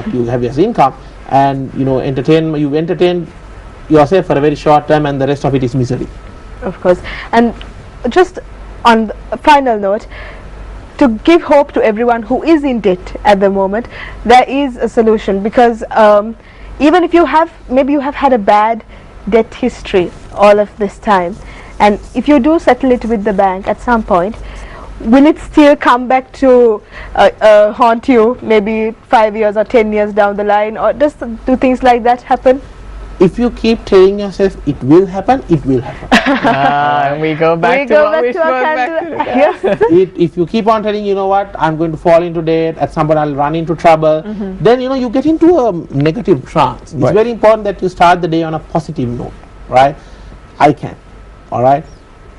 what you have as income, and you've entertained yourself for a very short time, and the rest of it is misery. Of course. And just on the final note, to give hope to everyone who is in debt at the moment, there is a solution, because even if you have, maybe you have had a bad debt history all of this time, and if you do settle it with the bank at some point, will it still come back to haunt you maybe 5 years or 10 years down the line, or do things like that happen? If you keep telling yourself it will happen, it will happen. We go back to what we spoke back to. Yes. If you keep on telling, you know what, I'm going to fall into debt, at some point I'll run into trouble, then you get into a negative trance. It's very important that you start the day on a positive note, right? I can, all right?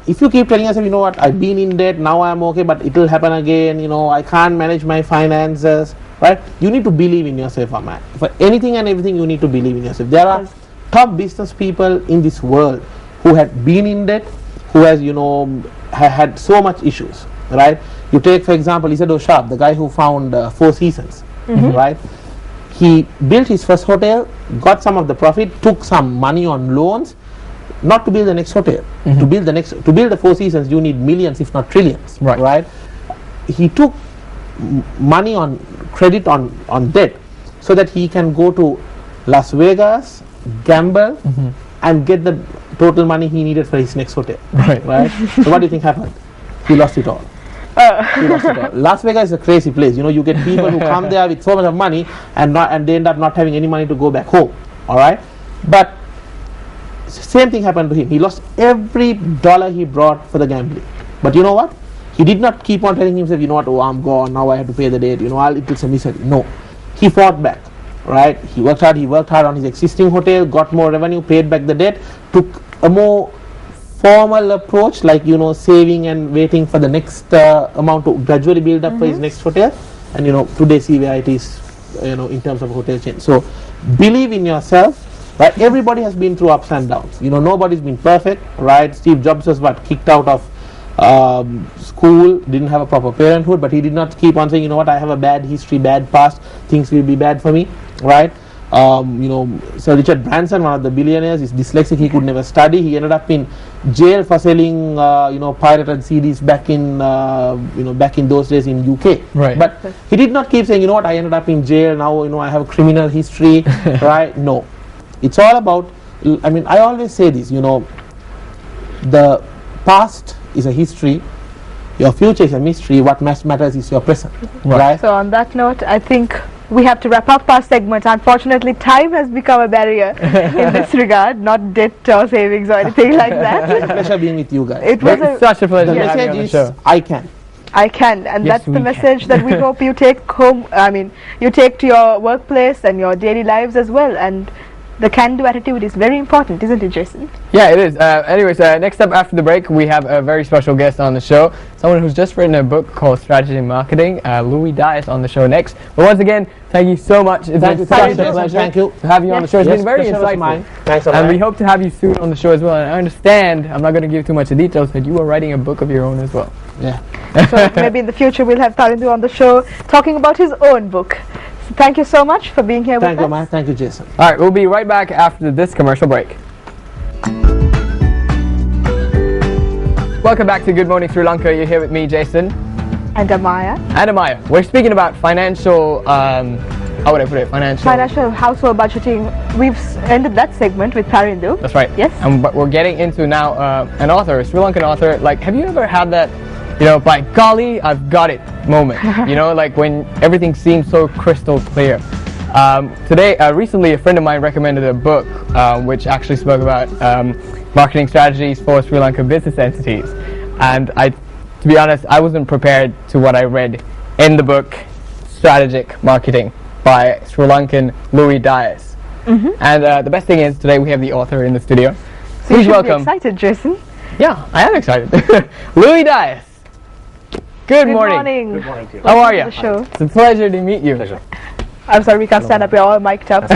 If you keep telling yourself, you know what, I've been in debt, now I'm okay, but it will happen again, I can't manage my finances, right? You need to believe in yourself, man. For anything and everything, you need to believe in yourself. There are top business people in this world who had been in debt, who has, had so much issues, right? You take, for example, Isadore Sharp, the guy who found Four Seasons, right? He built his first hotel, got some of the profit, took some money on loans, not to build the next hotel. To build the Four Seasons, you need millions, if not trillions, right? He took money on credit on debt so that he can go to Las Vegas, gamble, and get the total money he needed for his next hotel. Right? So what do you think happened? He lost it all. He lost it all. Las Vegas is a crazy place. You get people who come there with so much of money and they end up not having any money to go back home. All right, but same thing happened to him. He lost every dollar he brought for the gambling. But you know what? He did not keep on telling himself, oh, I'm gone, now I have to pay the debt, it's a misery. No. He fought back, right? He worked hard on his existing hotel, got more revenue, paid back the debt, took a more formal approach, like, saving and waiting for the next amount to gradually build up for his next hotel. And, today see where it is, in terms of hotel chain. So, believe in yourself. Right? Everybody has been through ups and downs. Nobody's been perfect, right? Steve Jobs was kicked out of school, didn't have a proper parenthood, but he did not keep on saying, I have a bad history, bad past, things will be bad for me, right? Sir Richard Branson, one of the billionaires, is dyslexic, he could never study. He ended up in jail for selling, pirated CDs back in those days in UK. Right. But he did not keep saying, I ended up in jail, now, I have a criminal history, right? No. It's all about, I always say this, the past is a history, your future is a mystery, what matters is your present. Right? So on that note, I think we have to wrap up our segment. Unfortunately, time has become a barrier in this regard, not debt or savings or anything like that. It's a pleasure being with you guys. It was such a pleasure. The message is, I can. I can, and that's the message that we hope you take home, you take to your workplace and your daily lives as well. And the can-do attitude is very important, isn't it, Jason? Yeah, it is. Anyways, next up after the break, we have a very special guest on the show. Someone who's just written a book called Strategy and Marketing. Louis Dias on the show next. But once again, thank you so much. It's been such a pleasure to have you on the show. It's been very insightful. Thanks a lot. And we hope to have you soon on the show as well. And I understand, I'm not going to give too much details, but you are writing a book of your own as well. Yeah. So maybe in the future we'll have Tarindu on the show talking about his own book. So thank you so much for being here with us. Thank you, man. Thank you, Jason. All right, we'll be right back after this commercial break. Welcome back to Good Morning Sri Lanka. You're here with me, Jason. And Amaya. And Amaya. We're speaking about financial, how would I put it? Financial household budgeting. We've ended that segment with Tarindu. That's right. Yes. But we're getting into now an author, a Sri Lankan author. Like, have you ever had that, by golly, I've got it moment? Like when everything seems so crystal clear. Recently, a friend of mine recommended a book which actually spoke about marketing strategies for Sri Lankan business entities. And to be honest, I wasn't prepared to what I read in the book, Strategic Marketing by Sri Lankan Louis Dias. And the best thing is, today we have the author in the studio. So please welcome. Be excited, Jason. Yeah, I am excited. Louis Dias. Good morning. Good morning to you. How are you? Show. It's a pleasure to meet you. Pleasure. I'm sorry we can't stand up. We're all mic'd up.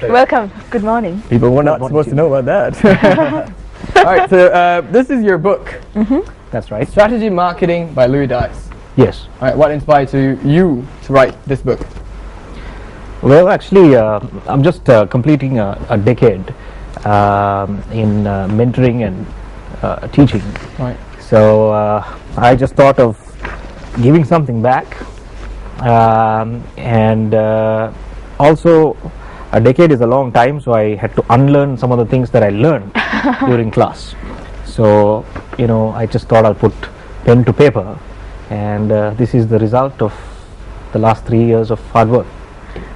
Welcome. Good morning. People were not supposed to know about that. All right. So this is your book. That's right. Strategy Marketing by Louis Dias. Yes. All right. What inspired you to write this book? Well, actually, I'm just completing a decade in mentoring and teaching. Right. So I just thought of giving something back, and also a decade is a long time, so I had to unlearn some of the things that I learned during class. So, you know, I just thought I'll put pen to paper, and this is the result of the last 3 years of hard work.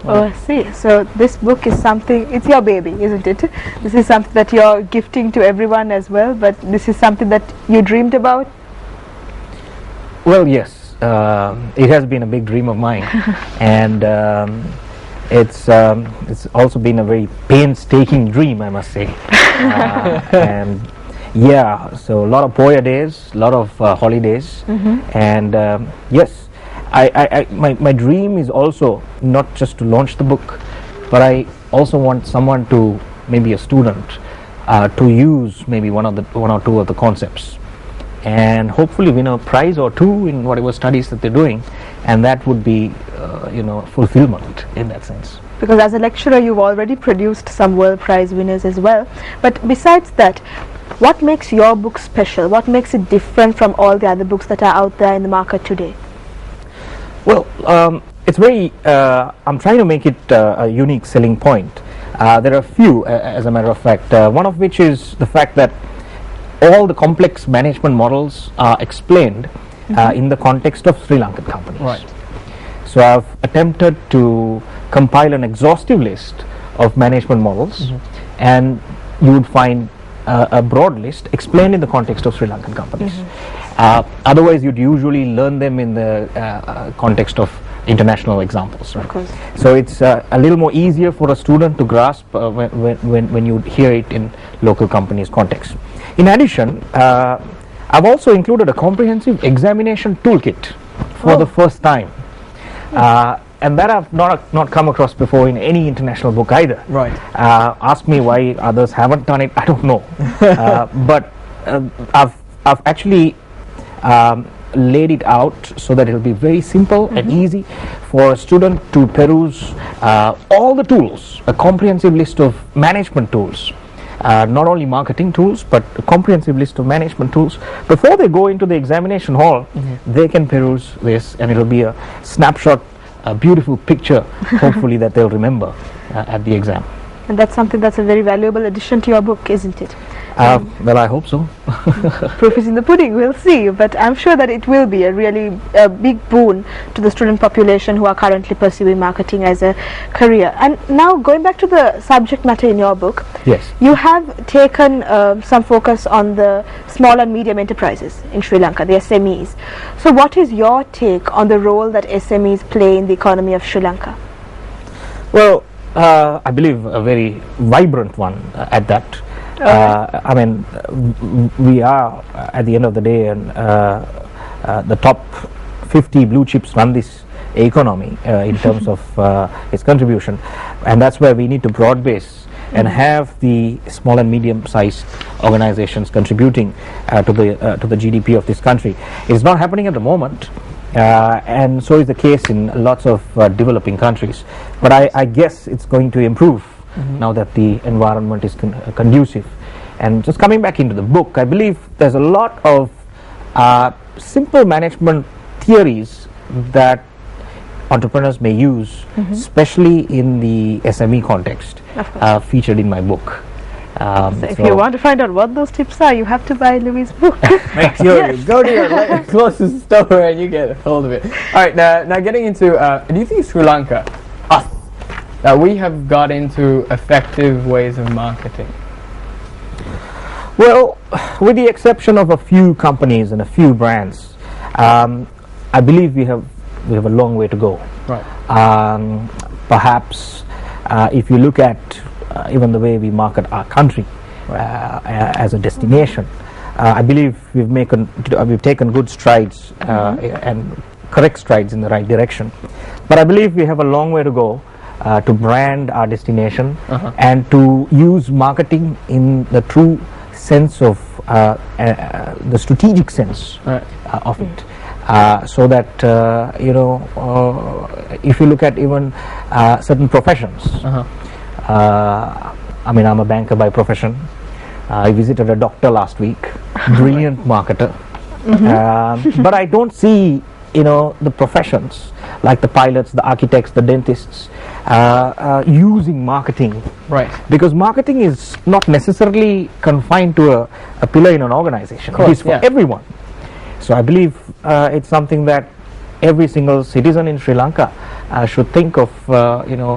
Oh, I see. So this book is something, it's your baby, isn't it? This is something that you're gifting to everyone as well, but this is something that you dreamed about? Well, yes, it has been a big dream of mine, and it's also been a very painstaking dream, I must say. And yeah, so a lot of Poya days, a lot of holidays, and yes, my dream is also not just to launch the book, but I also want someone to, maybe a student, to use maybe one or two of the concepts, and hopefully win a prize or two in whatever studies that they're doing, and that would be you know, fulfillment in that sense. Because as a lecturer you've already produced some World Prize winners as well, but besides that, what makes your book special? What makes it different from all the other books that are out there in the market today? Well, it's very, I'm trying to make it a unique selling point. There are a few, as a matter of fact, one of which is the fact that all the complex management models are explained in the context of Sri Lankan companies. Right. So I've attempted to compile an exhaustive list of management models, and you would find a broad list explained in the context of Sri Lankan companies. Otherwise, you'd usually learn them in the context of international examples. Right? Of course. So it's a little more easier for a student to grasp when you hear it in local companies' context. In addition, I've also included a comprehensive examination toolkit for the first time. And that I've not come across before in any international book either. Right. Ask me why others haven't done it, I don't know. But I've actually laid it out so that it'll be very simple and easy for a student to peruse all the tools, a comprehensive list of management tools. Not only marketing tools, but a comprehensive list of management tools. Before they go into the examination hall, they can peruse this, and it'll be a snapshot, a beautiful picture, hopefully, that they'll remember at the exam. And that's something that's a very valuable addition to your book, isn't it? Well, I hope so. Proof is in the pudding, we'll see, but I'm sure that it will be a really big boon to the student population who are currently pursuing marketing as a career. And now going back to the subject matter in your book, Yes. you have taken some focus on the small and medium enterprises in Sri Lanka, the SMEs. So what is your take on the role that SMEs play in the economy of Sri Lanka? Well, I believe a very vibrant one at that. I mean, we are at the end of the day, and the top 50 blue chips run this economy in terms of its contribution, and that's where we need to broad base and have the small and medium sized organizations contributing to the GDP of this country. It's not happening at the moment, and so is the case in lots of developing countries, but I guess it's going to improve now that the environment is conducive. And just coming back into the book, I believe there's a lot of simple management theories that entrepreneurs may use, especially in the SME context, featured in my book. So if you want to find out what those tips are, you have to buy Louis' book. Make sure you go to your closest store and you get a hold of it. All right, now getting into, do you think Sri Lanka, we have got into effective ways of marketing? Well, with the exception of a few companies and a few brands, I believe we have a long way to go. Right. Perhaps if you look at even the way we market our country as a destination, I believe we've taken good strides and correct strides in the right direction. But I believe we have a long way to go to brand our destination and to use marketing in the true sense of the strategic sense of it. so that if you look at even certain professions. I mean, I'm a banker by profession. I visited a doctor last week, brilliant marketer. But I don't see, the professions like the pilots, the architects, the dentists using marketing. Right. Because marketing is not necessarily confined to a pillar in an organization. It is for everyone. So I believe it's something that every single citizen in Sri Lanka should think of,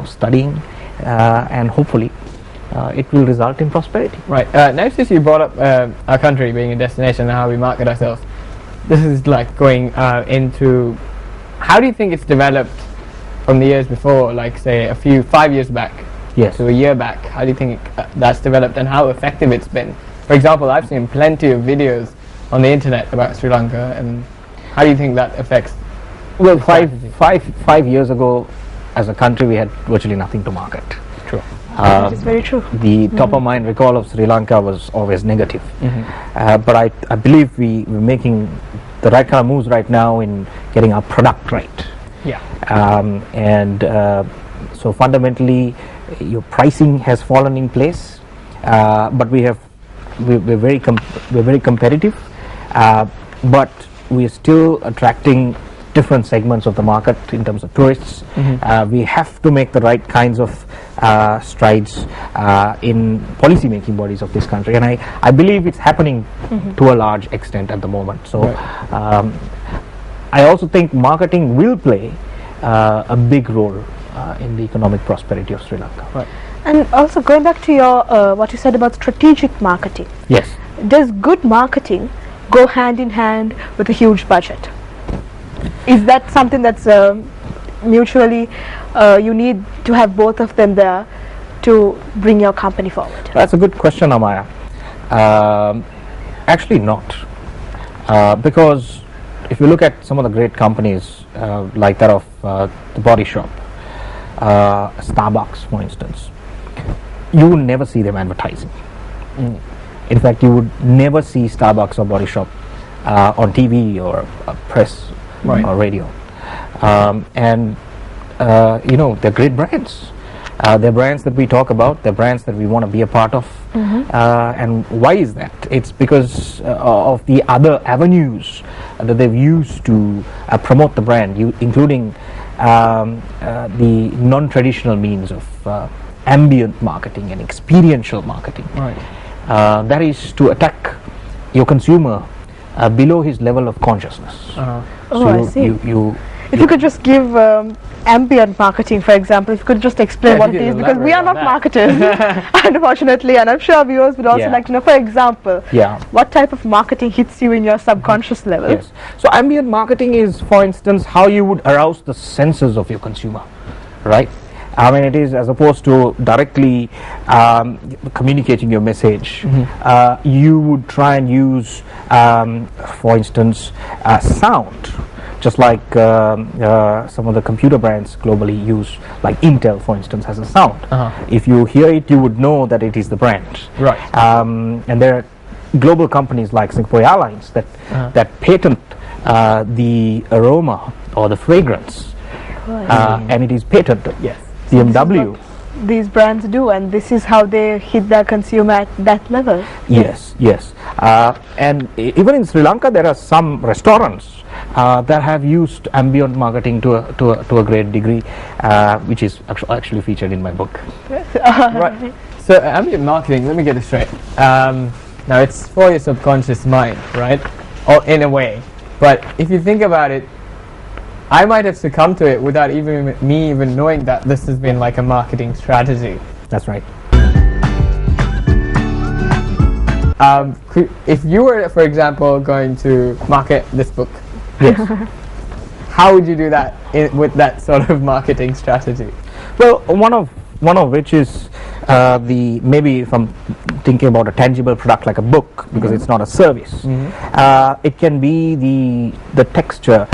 studying, and hopefully it will result in prosperity. Right. Now, since you brought up our country being a destination and how we market ourselves, this is like going into how do you think it's developed from the years before, like say 5 years back, to a year back? How do you think that's developed and how effective it's been? For example, I've seen plenty of videos on the internet about Sri Lanka, and how do you think that affects? Well, five years ago, as a country, we had virtually nothing to market. True. That is very true. The top of mind recall of Sri Lanka was always negative. But I believe we're making the right kind of moves right now in getting our product right. Yeah. So fundamentally, your pricing has fallen in place, but we're very competitive, but we're still attracting different segments of the market in terms of tourists. We have to make the right kinds of strides in policy making bodies of this country, and I believe it's happening to a large extent at the moment. So I also think marketing will play a big role in the economic prosperity of Sri Lanka. Right. And also going back to your what you said about strategic marketing. Yes. Does good marketing go hand in hand with a huge budget? Is that something that's mutually you need to have both of them there to bring your company forward? That's a good question, Amaya. Actually not, because if you look at some of the great companies like that of the Body Shop, Starbucks for instance, you would never see them advertising. In fact, you would never see Starbucks or Body Shop on TV or press or radio. They're great brands. They're brands that we talk about. They're brands that we want to be a part of. And why is that? It's because of the other avenues that they've used to promote the brand, including the non-traditional means of ambient marketing and experiential marketing. That is to attack your consumer below his level of consciousness. So I see. If you could just give ambient marketing, for example, if you could just explain what it is, because we are not marketers, unfortunately, and I'm sure viewers would also like to know, for example, what type of marketing hits you in your subconscious level? Yes. So ambient marketing is, for instance, how you would arouse the senses of your consumer, right? I mean, it is as opposed to directly communicating your message. You would try and use, for instance, sound, just like some of the computer brands globally use, like Intel, for instance, has a sound. If you hear it, you would know that it is the brand. Right. And there are global companies like Singapore Airlines that patent the aroma or the fragrance, and it is patented. Yes. BMW. These brands do, and this is how they hit their consumer at that level. Yes. And even in Sri Lanka, there are some restaurants that have used ambient marketing to a great degree, which is actually featured in my book. Right. So ambient marketing, let me get this straight. Now it's for your subconscious mind, right? Or in a way, but if you think about it, I might have succumbed to it without me even knowing that this has been like a marketing strategy. That's right. If you were, for example, going to market this book, how would you do that with that sort of marketing strategy? Well, one of which is maybe if I'm thinking about a tangible product like a book, because it's not a service, it can be the texture